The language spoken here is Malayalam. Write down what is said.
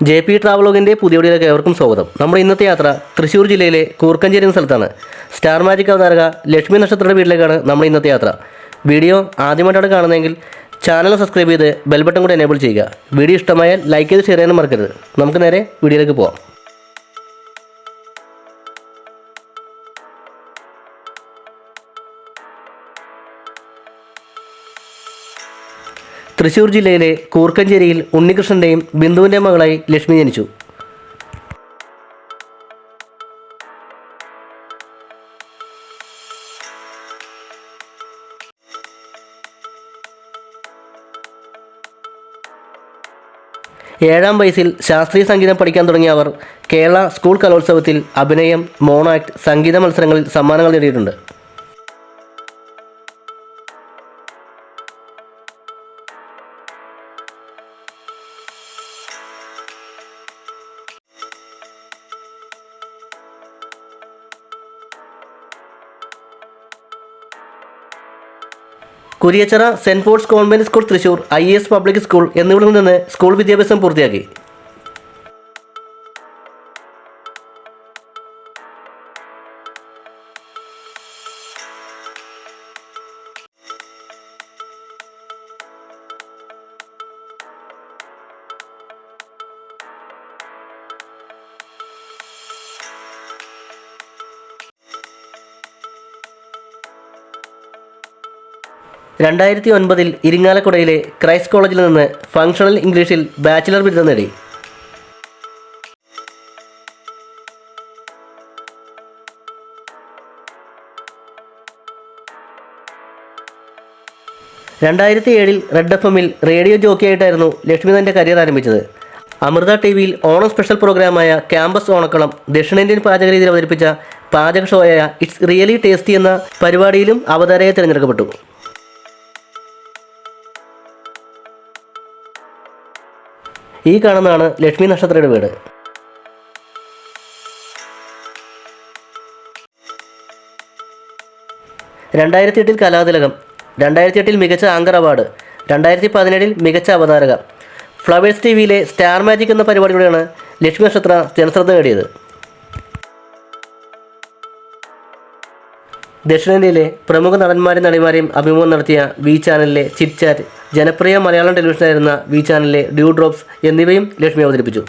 ജെ പി ട്രാവലോഗിൻ്റെ പുതിയ വീഡിയോയിലേക്ക് ഏവർക്കും സ്വാഗതം. നമ്മുടെ ഇന്നത്തെ യാത്ര തൃശ്ശൂർ ജില്ലയിലെ കൂർക്കഞ്ചേരി എന്ന സ്ഥലത്താണ്. സ്റ്റാർ മാജിക് അവതാരക ലക്ഷ്മി നക്ഷത്രയുടെ വീട്ടിലേക്കാണ് നമ്മുടെ ഇന്നത്തെ യാത്ര. വീഡിയോ ആദ്യമായിട്ടാണ് കാണുന്നതെങ്കിൽ ചാനൽ സബ്സ്ക്രൈബ് ചെയ്ത് ബെൽ ബട്ടൺ കൂടി എനേബിൾ ചെയ്യുക. വീഡിയോ ഇഷ്ടമായാൽ ലൈക്ക് ചെയ്ത് ഷെയർ ചെയ്യാനും മറക്കരുത്. നമുക്ക് നേരെ വീഡിയോയിലേക്ക് പോകാം. തൃശ്ശൂർ ജില്ലയിലെ കൂർക്കഞ്ചേരിയിൽ ഉണ്ണികൃഷ്ണൻ്റെയും ബിന്ദുവിൻ്റെയും മകളായി ലക്ഷ്മി ജനിച്ചു. ഏഴാം വയസ്സിൽ ശാസ്ത്രീയ സംഗീതം പഠിക്കാൻ തുടങ്ങിയ അവർ കേരള സ്കൂൾ കലോത്സവത്തിൽ അഭിനയം, മോണോ ആക്ട്, സംഗീത മത്സരങ്ങളിൽ സമ്മാനങ്ങൾ നേടിയിട്ടുണ്ട്. Kuriachira saint Paul's convent school Thrissur, IAS public school എന്നിവിടങ്ങളിൽ നിന്ന് സ്കൂൾ വിദ്യാഭ്യാസം പൂർത്തിയാക്കി. രണ്ടായിരത്തി 2009 ഇരിങ്ങാലക്കുടയിലെ ക്രൈസ്റ്റ് കോളേജിൽ നിന്ന് ഫങ്ഷണൽ ഇംഗ്ലീഷിൽ ബാച്ചിലർ ബിരുദം നേടി. രണ്ടായിരത്തി 2007 റെഡ് FM-ൽ റേഡിയോ ജോക്കിയായിട്ടായിരുന്നു ലക്ഷ്മി തൻ്റെ കരിയർ ആരംഭിച്ചത്. അമൃത TV-യിൽ ഓണം സ്പെഷ്യൽ പ്രോഗ്രാമായ ക്യാമ്പസ് ഓണക്കളം, ദക്ഷിണേന്ത്യൻ പാചക രീതിയിൽ അവതരിപ്പിച്ച പാചക ഷോയായ ഇറ്റ്സ് റിയലി ടേസ്റ്റി എന്ന പരിപാടിയിലും അവതാരകയായി തിരഞ്ഞെടുക്കപ്പെട്ടു. ഈ കാണുന്നതാണ് ലക്ഷ്മി നക്ഷത്രയുടെ വീട്. 2008 കലാതിലകം, 2008 മികച്ച ആങ്കർ അവാർഡ്, 2017 മികച്ച അവതാരക. ഫ്ലവേഴ്സ് TV-യിലെ സ്റ്റാർ മാജിക് എന്ന പരിപാടിയിലൂടെയാണ് ലക്ഷ്മി നക്ഷത്ര ജനശ്രദ്ധ നേടിയത്. ദക്ഷിണേന്ത്യയിലെ പ്രമുഖ നടന്മാരെയും നടിമാരെയും അഭിമുഖം നടത്തിയ വി ചാനലിലെ ചിറ്റ് ചാറ്റ്, ജനപ്രിയ മലയാളം ടെലിവിഷനായിരുന്ന വി ചാനലിലെ ഡ്യൂ ഡ്രോപ്സ് എന്നിവയും ലക്ഷ്മി അവതരിപ്പിച്ചു.